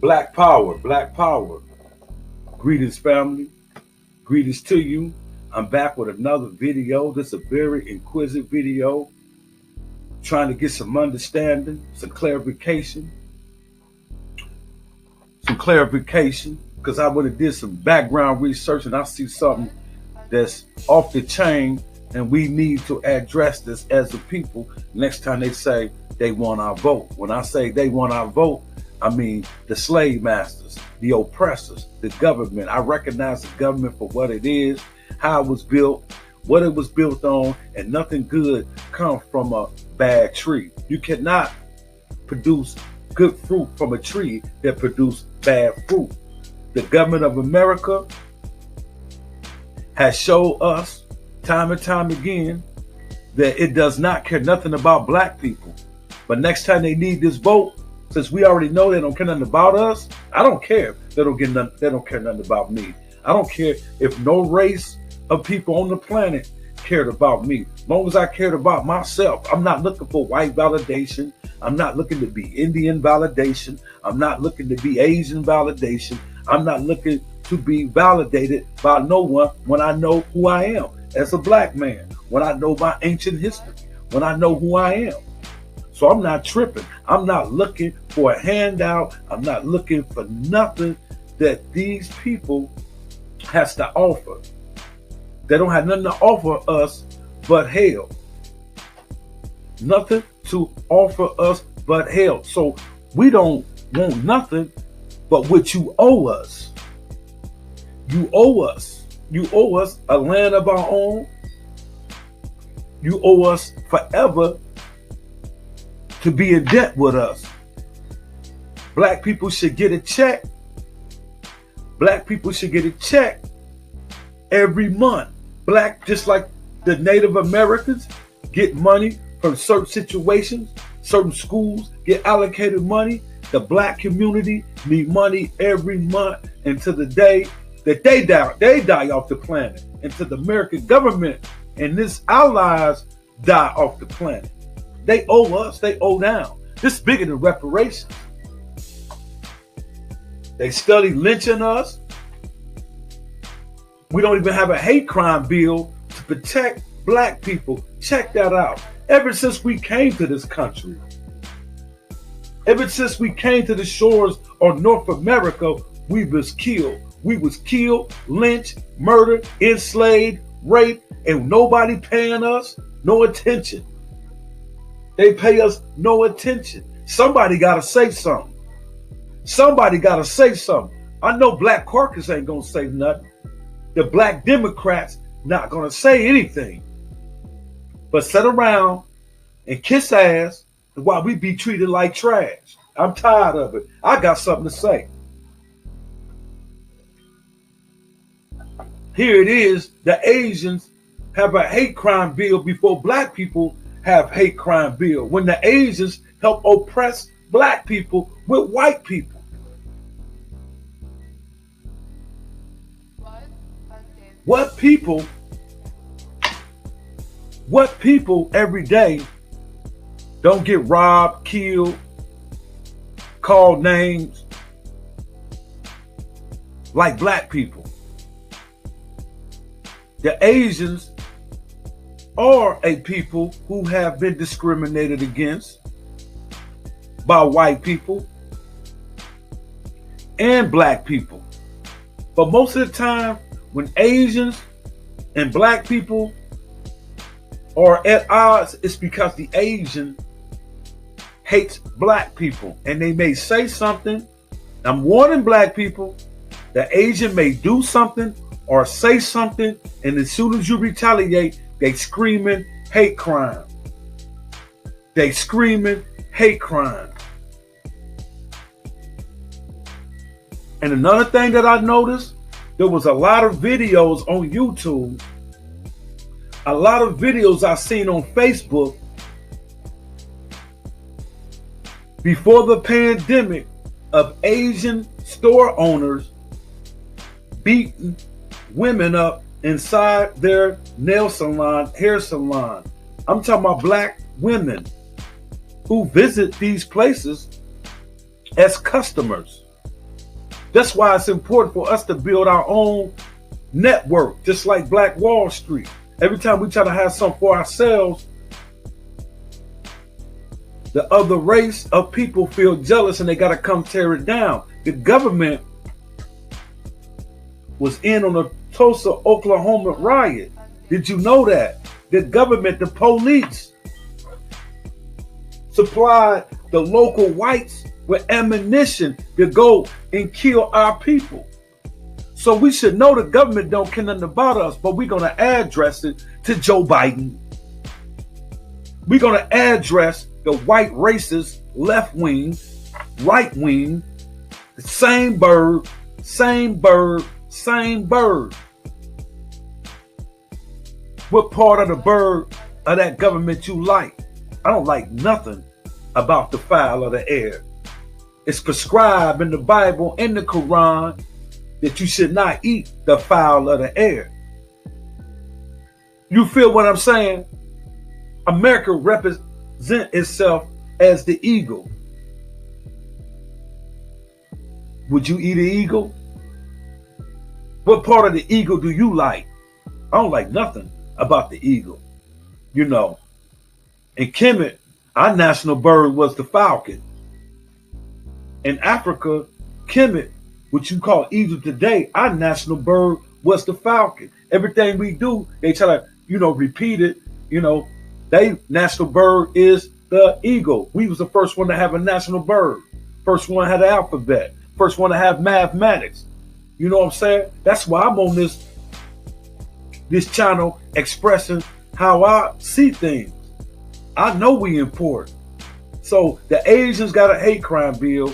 Black power, black power. Greetings, family. Greetings to you. I'm back with another video. This is a very inquisitive video, trying to get some understanding, some clarification, because I would have did some background research and I see something that's off the chain, and we need to address this as a people next time they say they want our vote. When I say they want our vote, I mean the slave masters, the oppressors, the government. I recognize the government for what it is, how it was built, what it was built on, and nothing good comes from a bad tree. You cannot produce good fruit from a tree that produces bad fruit. The government of America has shown us time and time again that it does not care nothing about black people. But next time they need this vote, since we already know they don't care nothing about us, I don't care. They don't care nothing about me. I don't care if no race of people on the planet cared about me. As long as I cared about myself, I'm not looking for white validation. I'm not looking to be Indian validation. I'm not looking to be Asian validation. I'm not looking to be validated by no one when I know who I am as a black man, when I know my ancient history, when I know who I am. So I'm not tripping. I'm not looking for a handout. I'm not looking for nothing that these people has to offer. They don't have nothing to offer us but hell. Nothing to offer us but hell. So we don't want nothing but what you owe us. You owe us. You owe us a land of our own. You owe us forever to be in debt with us. Black people should get a check. Black people should get a check every month. Black, just like the Native Americans, get money from certain situations. Certain schools get allocated money. The black community need money every month until the day that they die off the planet. Until the American government and its allies die off the planet. They owe us. They owe now. This is bigger than reparations. They study lynching us. We don't even have a hate crime bill to protect black people. Check that out. Ever since we came to this country, ever since we came to the shores of North America, we was killed. We was killed, lynched, murdered, enslaved, raped, and nobody paying us no attention. They pay us no attention. Somebody got to say something. Somebody got to say something. I know Black Caucus ain't going to say nothing. The Black Democrats not going to say anything. But sit around and kiss ass while we be treated like trash. I'm tired of it. I got something to say. Here it is. The Asians have a hate crime bill before black people have hate crime bill. When the Asians help oppress black people with white people. What people every day don't get robbed, killed, called names like black people? The Asians are a people who have been discriminated against by white people and black people. But most of the time, when Asians and black people are at odds, it's because the Asian hates black people. And they may say something. I'm warning black people. The Asian may do something or say something, and as soon as you retaliate, they screaming hate crime. They screaming hate crime. And another thing that I noticed, there was a lot of videos on YouTube, a lot of videos I seen on Facebook before the pandemic of Asian store owners beating women up inside their nail salon, hair salon. I'm talking about black women who visit these places as customers. That's why it's important for us to build our own network, just like Black Wall Street. Every time we try to have something for ourselves, the other race of people feel jealous and they got to come tear it down. The government was in on the Tulsa, Oklahoma riot. Did you know that? The government, the police, supplied the local whites with ammunition to go and kill our people. So we should know the government don't care nothing about us, but we're going to address it to Joe Biden. We're going to address the white racist left wing, right wing, the same bird, same bird, same bird. What part of the bird of that government you like? I don't like nothing about the fowl of the air. It's prescribed in the Bible and the Quran that you should not eat the fowl of the air. You feel what I'm saying? America represents itself as the eagle. Would you eat an eagle? What part of the eagle do you like? I don't like nothing about the eagle. You know, in Kemet, our national bird was the falcon. In Africa, Kemet, which you call Egypt today, our national bird was the falcon. Everything we do, they try to, repeat it. They national bird is the eagle. We was the first one to have a national bird. First one had the alphabet. First one to have mathematics. You know what I'm saying? That's why I'm on this channel expressing how I see things. I know we important. So the Asians got a hate crime bill,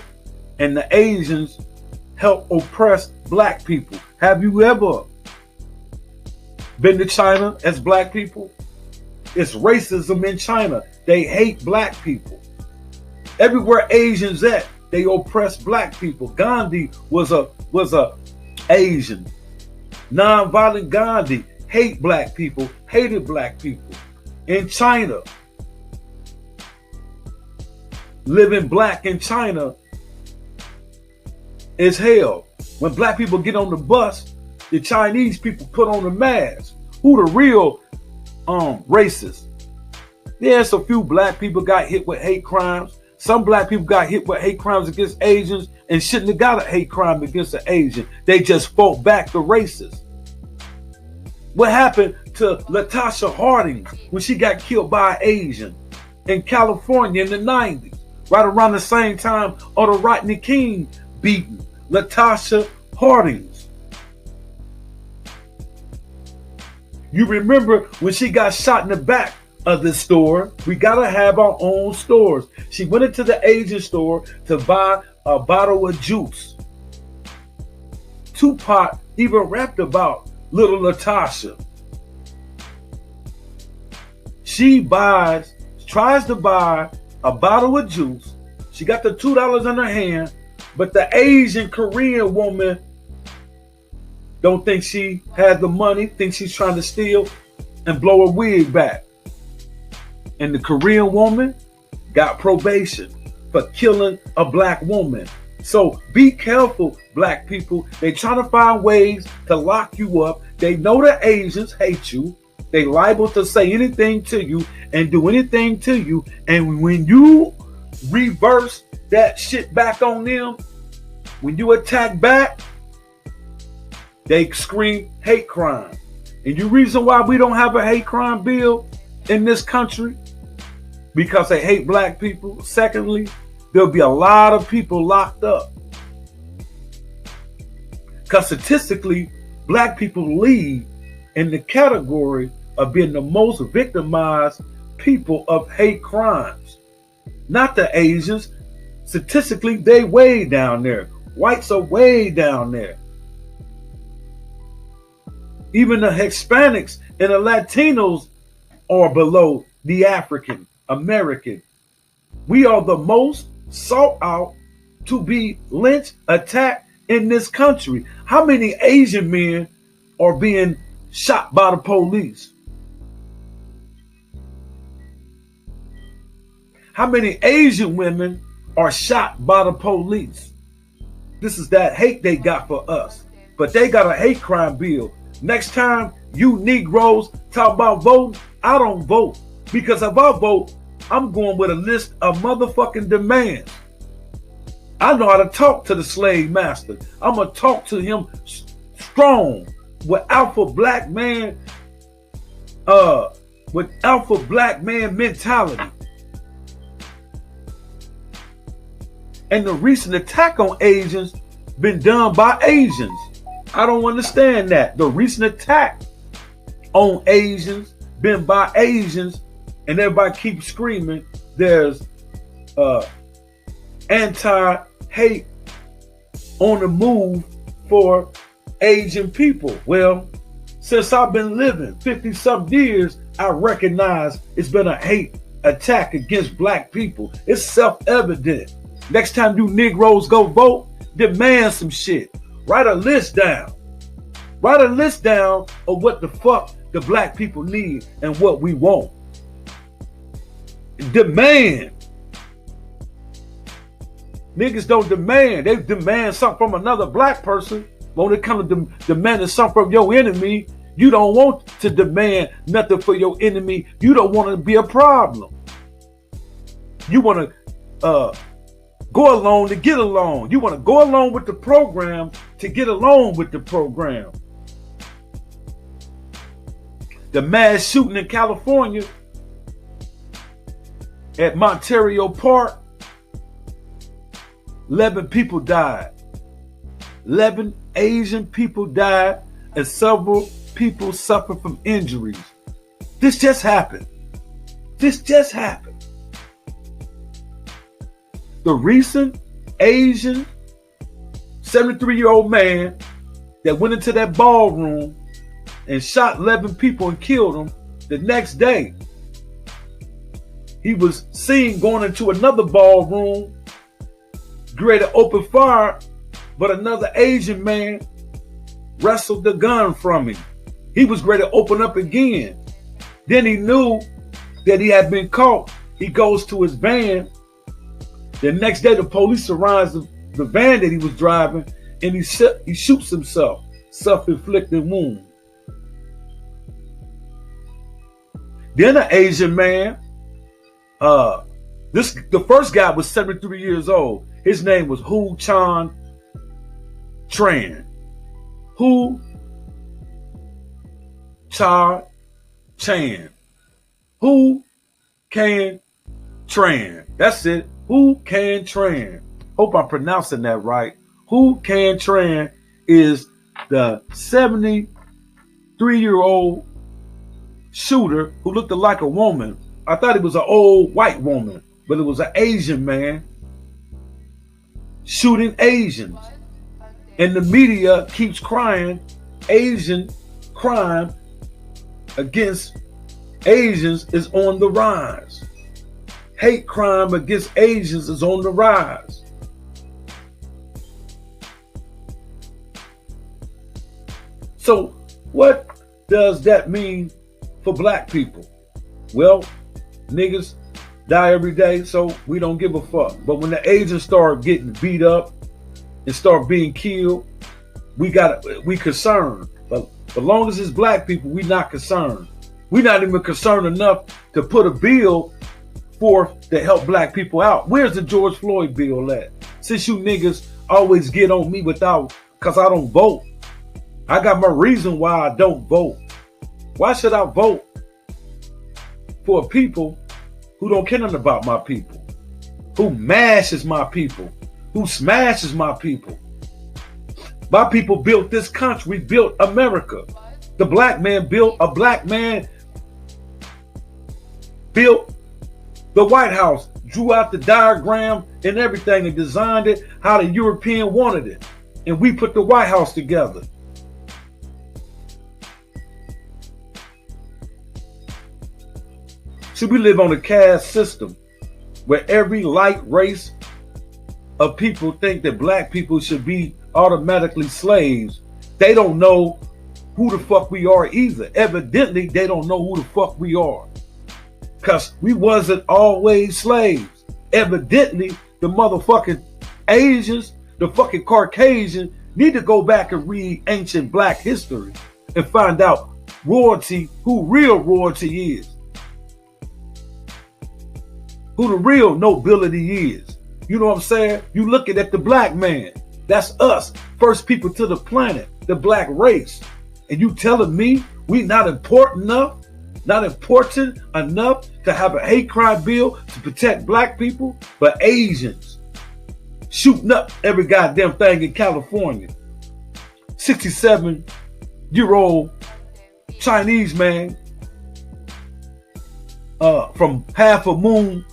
and the Asians help oppress black people. Have you ever been to China as black people? It's racism in China. They hate black people. Everywhere Asians at, they oppress black people. Gandhi was a Asian. Nonviolent Gandhi hate black people, hated black people. In China, living black in China is hell. When black people get on the bus, the Chinese people put on a mask. Who the real racists? Yes, a few black people got hit with hate crimes. Some black people got hit with hate crimes against Asians and shouldn't have got a hate crime against an Asian. They just fought back the racists. What happened to Latasha Harding when she got killed by an Asian in California in the 90s? Right around the same time of the Rodney King beating Latasha Harding's. You remember when she got shot in the back of the store? We gotta have our own stores. She went into the Asian store to buy a bottle of juice. Tupac even rapped about little Latasha. She tries to buy a bottle of juice. She got the $2 in her hand, but the Asian Korean woman don't think she had the money, thinks she's trying to steal and blow her wig back. And the Korean woman got probation for killing a black woman. So be careful, black people. They trying to find ways to lock you up. They know the Asians hate you. They liable to say anything to you and do anything to you. And when you reverse that shit back on them, when you attack back, they scream hate crime. And the reason why we don't have a hate crime bill in this country, because they hate black people. Secondly, there'll be a lot of people locked up. Because statistically, black people lead in the category of being the most victimized people of hate crimes. Not the Asians. Statistically, they way down there. Whites are way down there. Even the Hispanics and the Latinos are below the African American. We are the most sought out to be lynched, attacked in this country. How many Asian men are being shot by the police? How many Asian women are shot by the police? This is that hate they got for us. But they got a hate crime bill. Next time you Negroes talk about voting, I don't vote. Because if I vote, I'm going with a list of motherfucking demands. I know how to talk to the slave master. I'm going to talk to him strong with alpha black man mentality. And the recent attack on Asians been done by Asians. I don't understand that. The recent attack on Asians been by Asians, and everybody keeps screaming there's anti-hate on the move for Asian people. Well, since I've been living 50-something years, I recognize it's been a hate attack against black people. It's self-evident. Next time you Negroes go vote, demand some shit. Write a list down. Write a list down of what the fuck the black people need and what we want. Demand. Niggas don't demand. They demand something from another black person. When it comes to demanding something from your enemy, you don't want to demand nothing for your enemy. You don't want to be a problem. You want to go along to get along. You want to go along with the program to get along with the program. The mass shooting in California at Monterey Park, 11 people died. 11 Asian people died and several people suffered from injuries. This just happened. This just happened. The recent Asian 73-year-old man that went into that ballroom and shot 11 people and killed them, the next day he was seen going into another ballroom, ready to open fire, but another Asian man wrestled the gun from him. He was ready to open up again. Then he knew that he had been caught. He goes to his van. The next day, the police surrounds the van that he was driving, and he shoots himself, self-inflicted wound. Then an Asian man, the first guy was 73 years old. His name was Hu Chan Tran. Hu Cha Chan. Hu Can Tran. That's it. Hu Can Tran. Hope I'm pronouncing that right. Hu Can Tran is the 73-year-old shooter who looked like a woman. I thought it was an old white woman, but it was an Asian man shooting Asians. And the media keeps crying Asian crime against Asians is on the rise. Hate crime against Asians is on the rise. So what does that mean for black people? Well, niggas die every day, so we don't give a fuck. But when the Asians start getting beat up and start being killed, we concerned. But as long as it's black people, we not concerned. We not even concerned enough to put a bill forth to help black people out. Where's the George Floyd bill at? Since you niggas always get on me because I don't vote. I got my reason why I don't vote. Why should I vote for people who don't care nothing about my people, who mashes my people, who smashes my people? My people built this country, built America. The black man built the White House, drew out the diagram and everything and designed it how the European wanted it. And we put the White House together. So we live on a caste system where every light race of people think that black people should be automatically slaves. They don't know who the fuck we are either. Evidently, they don't know who the fuck we are. Because we wasn't always slaves. Evidently, the motherfucking Asians, the fucking Caucasian need to go back and read ancient black history and find out royalty, who real royalty is, who the real nobility is. You know what I'm saying? You looking at the black man. That's us, first people to the planet, the black race. And you telling me we not important enough to have a hate crime bill to protect black people, but Asians shooting up every goddamn thing in California. 67-year-old Chinese man from Half a Moon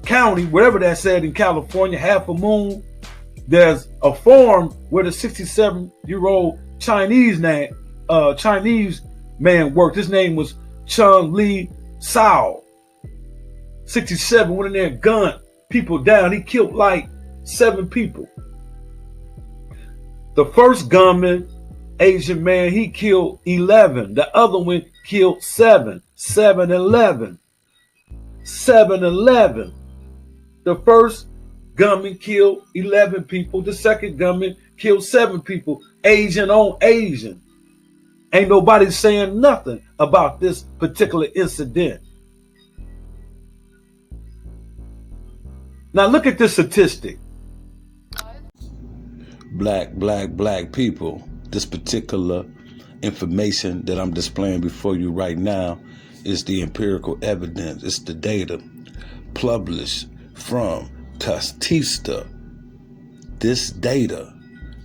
County, whatever that said in California, Half a Moon. There's a farm where the 67-year-old Chinese man worked. His name was Chun Li Sao. 67, went in there and gunned people down. He killed like 7 people. The first gunman, Asian man, he killed 11. The other one killed 7. 7-11. 7-11. The first gunman killed 11 people. The second gunman killed 7 people. Asian on Asian. Ain't nobody saying nothing about this particular incident. Now look at this statistic. Black people. This particular information that I'm displaying before you right now is the empirical evidence. It's the data published from Statista. This data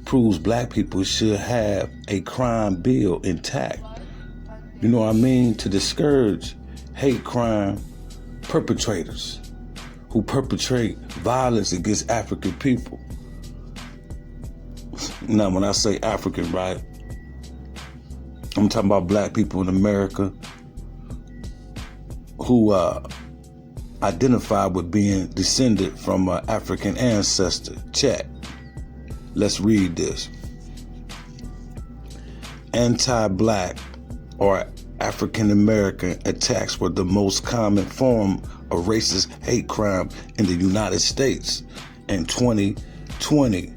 proves black people should have a crime bill intact. You know what I mean? To discourage hate crime perpetrators who perpetrate violence against African people. Now, when I say African, right, I'm talking about black people in America who identify with being descended from an African ancestor. Check. Let's read this. Anti-black or African American attacks were the most common form of racist hate crime in the United States in 2020,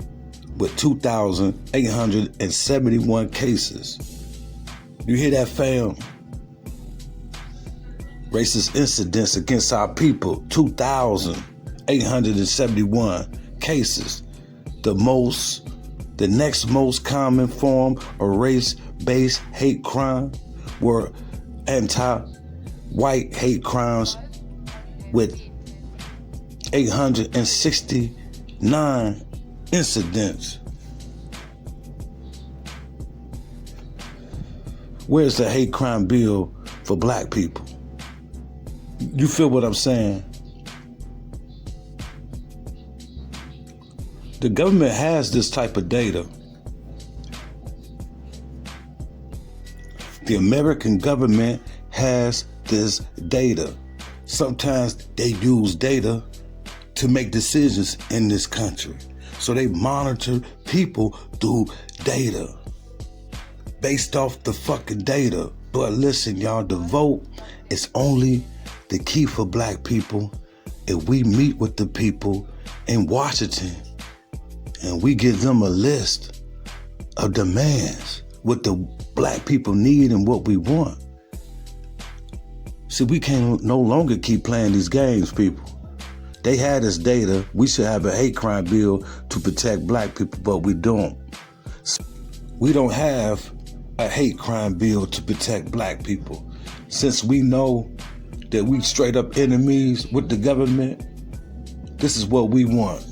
with 2,871 cases. You hear that, fam? Racist incidents against our people, 2,871 cases. The next most common form of race-based hate crime were anti-white hate crimes with 869 incidents. Where's the hate crime bill for black people? You feel what I'm saying? The government has this type of data. The American government has this data. Sometimes they use data to make decisions in this country. So they monitor people through data, based off the fucking data. But listen, y'all, the vote is only the key for black people if we meet with the people in Washington and we give them a list of demands, what the black people need and what we want. See, we can no longer keep playing these games, people. They had this data. We should have a hate crime bill to protect black people, but we don't. We don't have a hate crime bill to protect black people. Since we know that we straight up enemies with the government, this is what we want.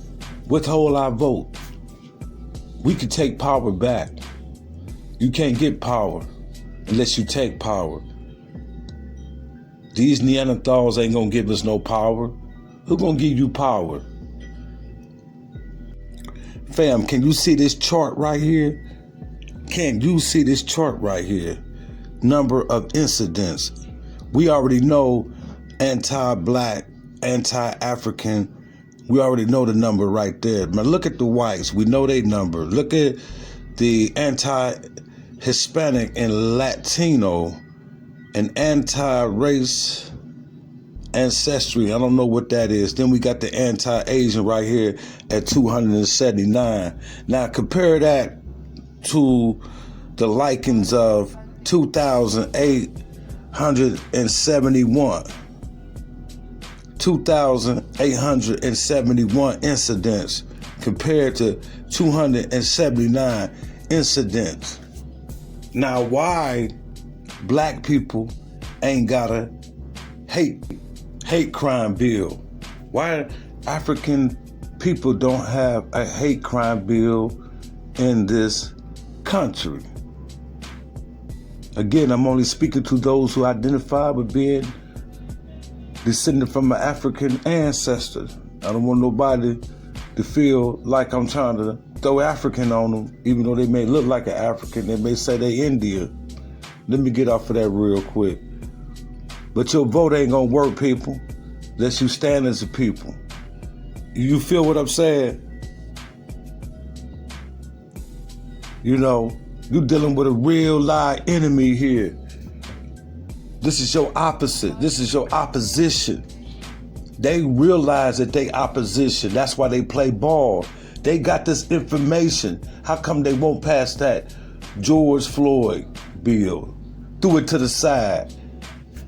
Withhold our vote. We can take power back. You can't get power unless you take power. These Neanderthals ain't gonna give us no power. Who gonna give you power? Fam, can you see this chart right here? Can you see this chart right here? Number of incidents. We already know anti-black, anti-African. We already know the number right there. Now look at the whites. We know their number. Look at the anti-Hispanic and Latino and anti-race, ancestry. I don't know what that is. Then we got the anti-Asian right here at 279. Now compare that to the likings of 2,871. 2,871 incidents compared to 279 incidents. Now, why black people ain't got a hate crime bill? Why African people don't have a hate crime bill in this country? Again, I'm only speaking to those who identify with being descended from an African ancestor. I don't want nobody to feel like I'm trying to throw African on them, even though they may look like an African. They may say they Indian. Let me get off of that real quick. But your vote ain't gonna work, people, unless you stand as a people. You feel what I'm saying? You know, you're dealing with a real live enemy here. This is your opposite. This is your opposition. They realize that they opposition. That's why they play ball. They got this information. How come they won't pass that George Floyd bill? Threw it to the side.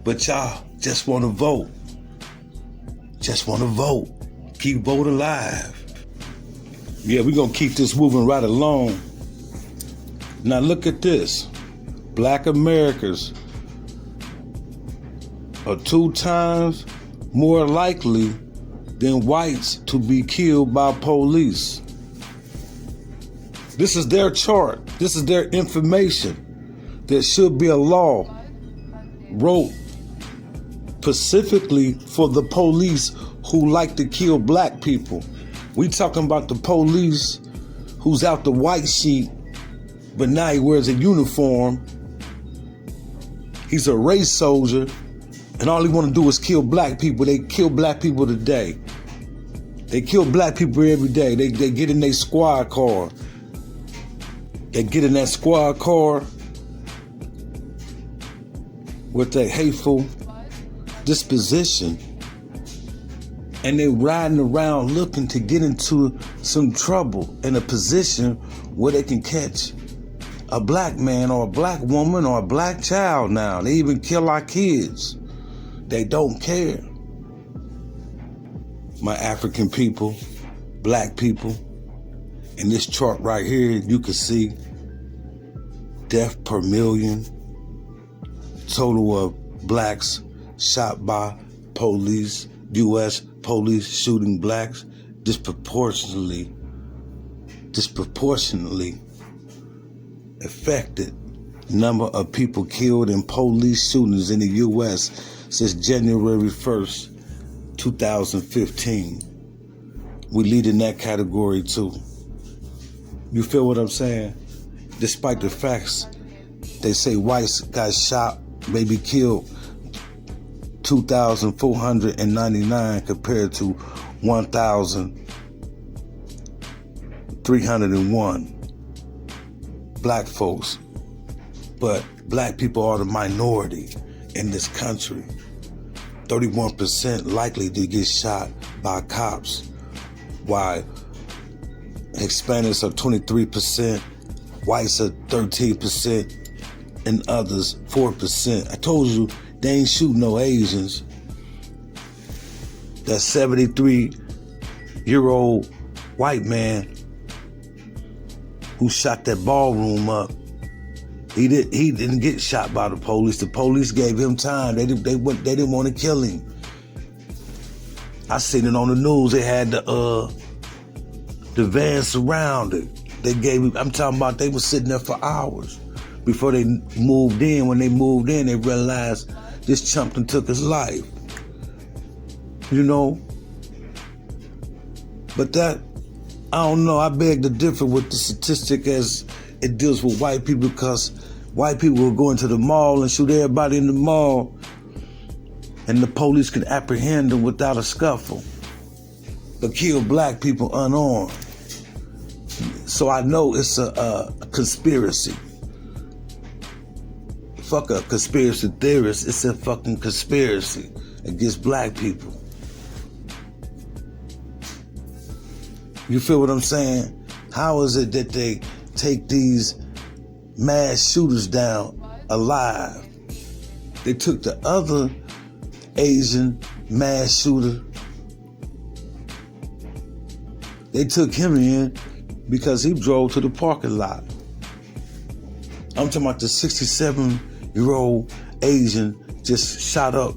But y'all just want to vote. Just want to vote. Keep vote alive. Yeah, we're going to keep this moving right along. Now look at this. Black Americans are 2 times more likely than whites to be killed by police. This is their chart. This is their information. There should be a law wrote specifically for the police who like to kill black people. We talking about the police who's out the white sheet, but now he wears a uniform. He's a race soldier. And all he want to do is kill black people. They kill black people today. They kill black people every day. They get in their squad car. They get in that squad car with their hateful disposition. And they riding around looking to get into some trouble in a position where they can catch a black man or a black woman or a black child now. They even kill our kids. They don't care. My African people, black people, in this chart right here, you can see death per million, total of blacks shot by police, U.S. police shooting blacks, disproportionately affected number of people killed in police shootings in the U.S. since January 1st, 2015. We lead in that category too. You feel what I'm saying? Despite the facts, they say whites got shot, maybe killed 2,499 compared to 1,301 black folks. But black people are the minority in this country. 31% likely to get shot by cops, while Hispanics are 23%, whites are 13%, and others 4%. I told you they ain't shooting no Asians. That 73-year-old white man who shot that ballroom up, he didn't get shot by the police. The police gave him time. They didn't want to kill him. I seen it on the news. They had the van surrounded. They gave him. I'm talking about they were sitting there for hours before they moved in. When they moved in, they realized this chump done took his life. You know. But that, I don't know. I beg to differ with the statistic as it deals with white people, because white people will go into the mall and shoot everybody in the mall, and the police can apprehend them without a scuffle, but kill black people unarmed. So I know it's a conspiracy. Fuck a conspiracy theorist. It's a fucking conspiracy. against black people. You feel what I'm saying? How is it that they take these mass shooters down alive? They took the other Asian mass shooter. They took him in because he drove to the parking lot. I'm talking about the 67-year-old Asian just shot up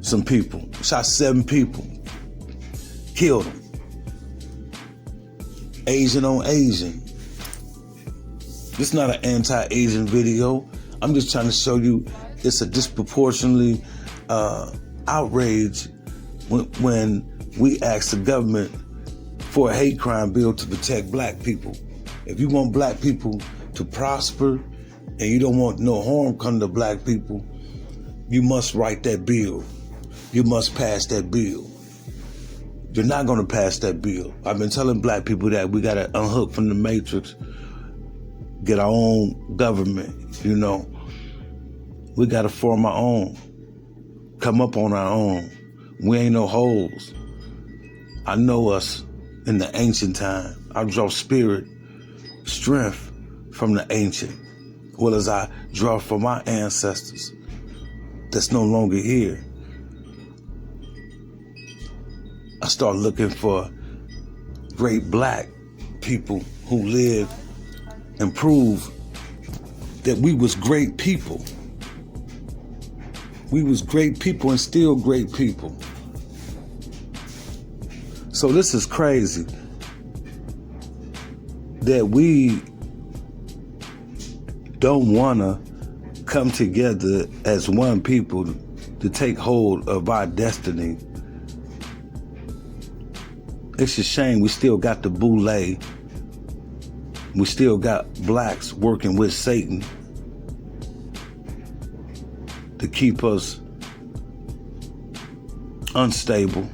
some people, shot 7 people, killed them. Asian on Asian. This is not an anti-Asian video. I'm just trying to show you it's a disproportionately outrage when we ask the government for a hate crime bill to protect black people. If you want black people to prosper and you don't want no harm come to black people, you must write that bill. You must pass that bill. You're not going to pass that bill. I've been telling black people that we got to unhook from the matrix, get our own government, you know. We got to form our own, come up on our own. We ain't no hoes. I know us in the ancient time. I draw spirit, strength from the ancient, well as I draw from my ancestors that's no longer here. I start looking for great black people who lived and proved that we was great people. We was great people and still great people. So this is crazy that we don't want to come together as one people to take hold of our destiny. It's a shame we still got the boule. We still got blacks working with Satan to keep us unstable,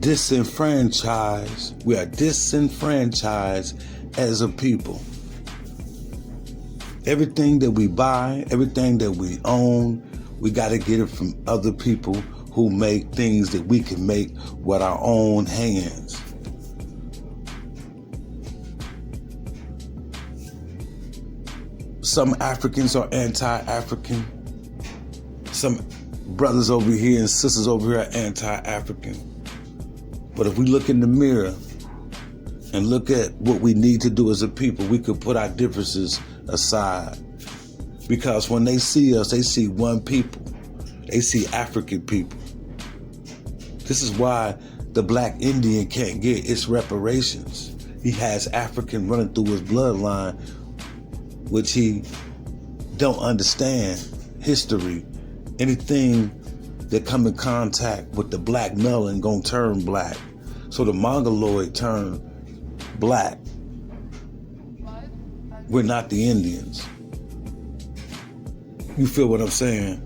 disenfranchised. We are disenfranchised as a people. Everything that we buy, everything that we own, we got to get it from other people who make things that we can make with our own hands. Some Africans are anti-African. Some brothers over here and sisters over here are anti-African. But if we look in the mirror and look at what we need to do as a people, we could put our differences aside. Because when they see us, they see one people. They see African people. This is why the black Indian can't get its reparations. He has African running through his bloodline, which he don't understand history. Anything that come in contact with the black melanin gonna turn black. So the Mongoloid turned black. We're not the Indians. You feel what I'm saying?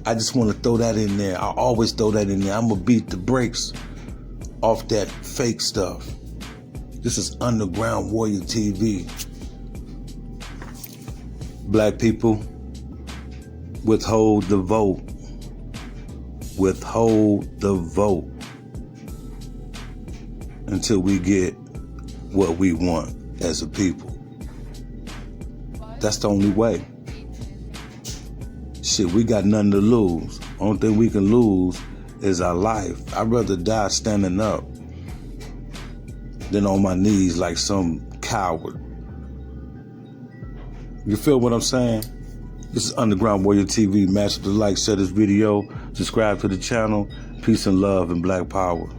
I just want to throw that in there. I always throw that in there. I'm gonna beat the brakes off that fake stuff. This is Underground Warrior TV. Black people, withhold the vote. Withhold the vote until we get what we want as a people. That's the only way. Shit, we got nothing to lose. Only thing we can lose is our life. I'd rather die standing up than on my knees like some coward. You feel what I'm saying? This is Underground Warrior TV. Mash up the like, share this video, subscribe to the channel. Peace and love and black power.